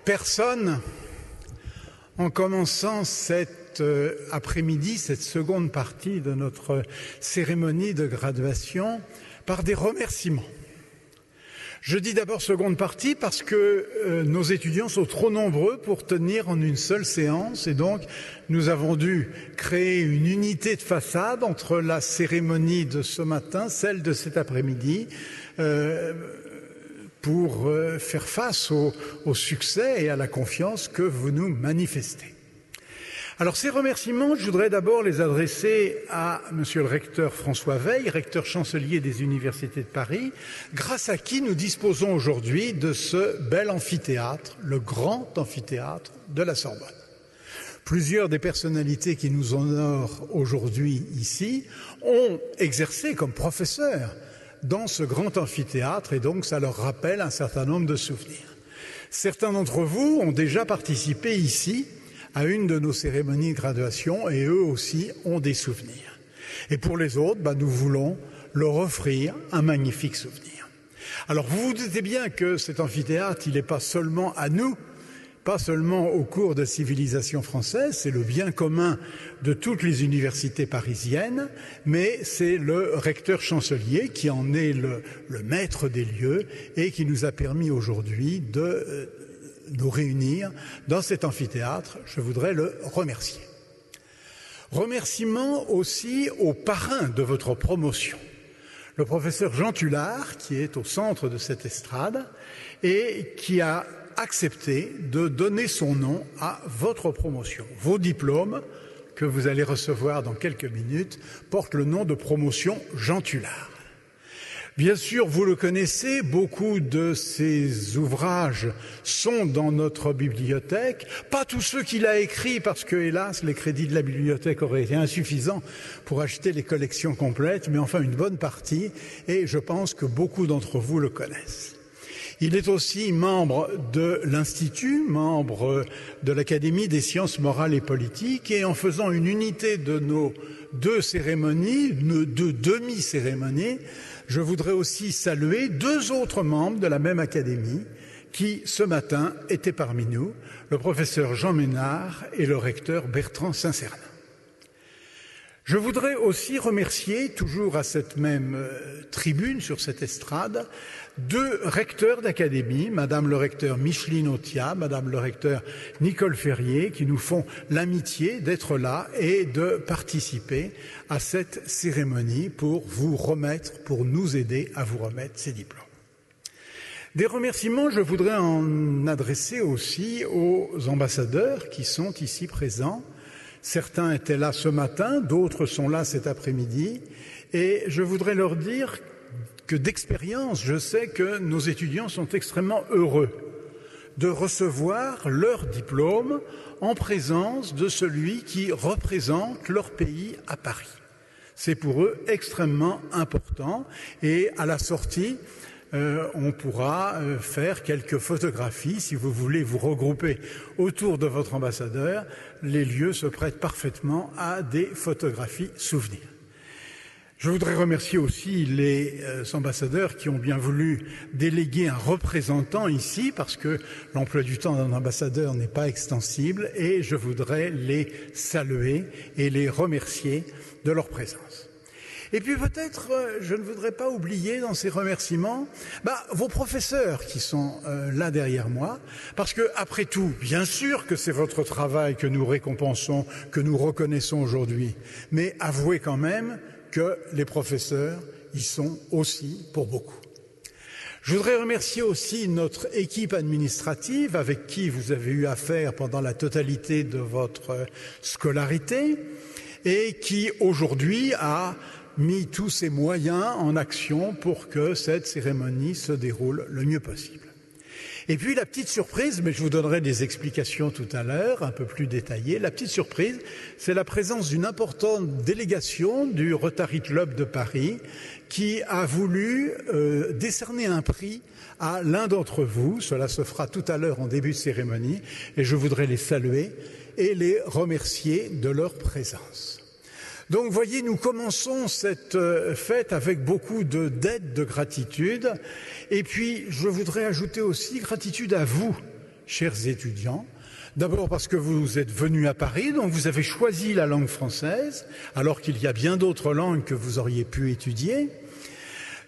Personne, en commençant cet après-midi, cette seconde partie de notre cérémonie de graduation, par des remerciements. Je dis d'abord seconde partie parce que nos étudiants sont trop nombreux pour tenir en une seule séance et donc nous avons dû créer une unité de façade entre la cérémonie de ce matin, celle de cet après-midi, pour faire face au succès et à la confiance que vous nous manifestez. Alors ces remerciements, je voudrais d'abord les adresser à Monsieur le recteur François Veil, recteur chancelier des universités de Paris, grâce à qui nous disposons aujourd'hui de ce bel amphithéâtre, le grand amphithéâtre de la Sorbonne. Plusieurs des personnalités qui nous honorent aujourd'hui ici ont exercé comme professeurs dans ce grand amphithéâtre et donc ça leur rappelle un certain nombre de souvenirs. Certains d'entre vous ont déjà participé ici à une de nos cérémonies de graduation et eux aussi ont des souvenirs. Et pour les autres, nous voulons leur offrir un magnifique souvenir. Alors vous vous doutez bien que cet amphithéâtre, il n'est pas seulement à nous, pas seulement au cours de civilisation française, c'est le bien commun de toutes les universités parisiennes, mais c'est le recteur chancelier qui en est le maître des lieux et qui nous a permis aujourd'hui de nous réunir dans cet amphithéâtre. Je voudrais le remercier. Remerciements aussi aux parrains de votre promotion, le professeur Jean Tullard, qui est au centre de cette estrade et qui a accepté de donner son nom à votre promotion. Vos diplômes, que vous allez recevoir dans quelques minutes, portent le nom de promotion Jean Tullard. Bien sûr, vous le connaissez, beaucoup de ces ouvrages sont dans notre bibliothèque. Pas tous ceux qu'il a écrits, parce que, hélas, les crédits de la bibliothèque auraient été insuffisants pour acheter les collections complètes, mais enfin une bonne partie, et je pense que beaucoup d'entre vous le connaissent. Il est aussi membre de l'Institut, membre de l'Académie des sciences morales et politiques, et en faisant une unité de nos deux cérémonies, deux demi-cérémonies, je voudrais aussi saluer deux autres membres de la même académie qui, ce matin, étaient parmi nous, le professeur Jean Ménard et le recteur Bertrand Saint-Cernin. Je voudrais aussi remercier, toujours à cette même tribune, sur cette estrade, deux recteurs d'académie, Madame le recteur Micheline Autia, Madame le recteur Nicole Ferrier, qui nous font l'amitié d'être là et de participer à cette cérémonie pour vous remettre, pour nous aider à vous remettre ces diplômes. Des remerciements, je voudrais en adresser aussi aux ambassadeurs qui sont ici présents. Certains étaient là ce matin, d'autres sont là cet après-midi, et je voudrais leur dire que d'expérience, je sais que nos étudiants sont extrêmement heureux de recevoir leur diplôme en présence de celui qui représente leur pays à Paris. C'est pour eux extrêmement important et à la sortie, on pourra faire quelques photographies. Si vous voulez vous regrouper autour de votre ambassadeur, les lieux se prêtent parfaitement à des photographies souvenirs. Je voudrais remercier aussi les ambassadeurs qui ont bien voulu déléguer un représentant ici, parce que l'emploi du temps d'un ambassadeur n'est pas extensible, et je voudrais les saluer et les remercier de leur présence. Et puis peut-être, je ne voudrais pas oublier dans ces remerciements vos professeurs qui sont là derrière moi, parce que après tout, bien sûr que c'est votre travail que nous récompensons, que nous reconnaissons aujourd'hui, mais avouez quand même que les professeurs y sont aussi pour beaucoup. Je voudrais remercier aussi notre équipe administrative avec qui vous avez eu affaire pendant la totalité de votre scolarité et qui aujourd'hui a mis tous ses moyens en action pour que cette cérémonie se déroule le mieux possible. Et puis la petite surprise, mais je vous donnerai des explications tout à l'heure, un peu plus détaillées. La petite surprise, c'est la présence d'une importante délégation du Rotary Club de Paris qui a voulu décerner un prix à l'un d'entre vous. Cela se fera tout à l'heure en début de cérémonie et je voudrais les saluer et les remercier de leur présence. Donc, voyez, nous commençons cette fête avec beaucoup de dettes de gratitude. Et puis, je voudrais ajouter aussi gratitude à vous, chers étudiants. D'abord parce que vous êtes venus à Paris, donc vous avez choisi la langue française, alors qu'il y a bien d'autres langues que vous auriez pu étudier.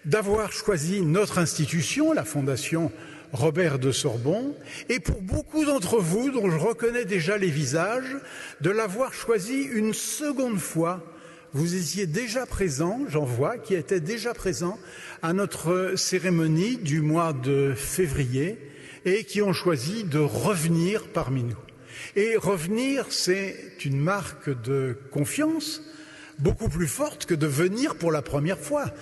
D'avoir choisi notre institution, la Fondation Robert de Sorbonne, et pour beaucoup d'entre vous, dont je reconnais déjà les visages, de l'avoir choisi une seconde fois. Vous étiez déjà présents, j'en vois, qui étaient déjà présents à notre cérémonie du mois de février et qui ont choisi de revenir parmi nous. Et revenir, c'est une marque de confiance beaucoup plus forte que de venir pour la première fois.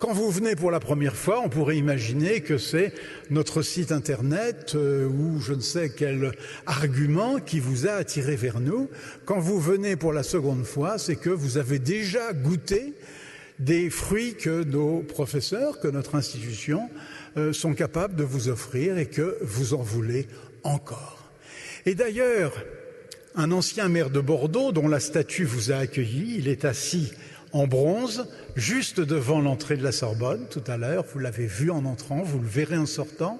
Quand vous venez pour la première fois, on pourrait imaginer que c'est notre site internet ou je ne sais quel argument qui vous a attiré vers nous. Quand vous venez pour la seconde fois, c'est que vous avez déjà goûté des fruits que nos professeurs, que notre institution sont capables de vous offrir et que vous en voulez encore. Et d'ailleurs, un ancien maire de Bordeaux, dont la statue vous a accueilli, il est assis en bronze, juste devant l'entrée de la Sorbonne, tout à l'heure, vous l'avez vu en entrant, vous le verrez en sortant,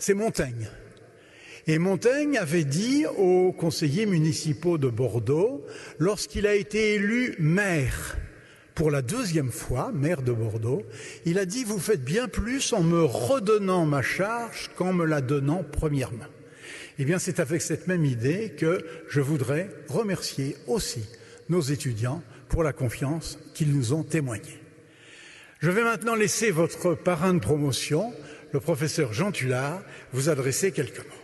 c'est Montaigne. Et Montaigne avait dit aux conseillers municipaux de Bordeaux, lorsqu'il a été élu maire, pour la deuxième fois, maire de Bordeaux, il a dit « Vous faites bien plus en me redonnant ma charge qu'en me la donnant premièrement ». Eh bien, c'est avec cette même idée que je voudrais remercier aussi nos étudiants pour la confiance qu'ils nous ont témoignée. Je vais maintenant laisser votre parrain de promotion, le professeur Jean Tullard, vous adresser quelques mots.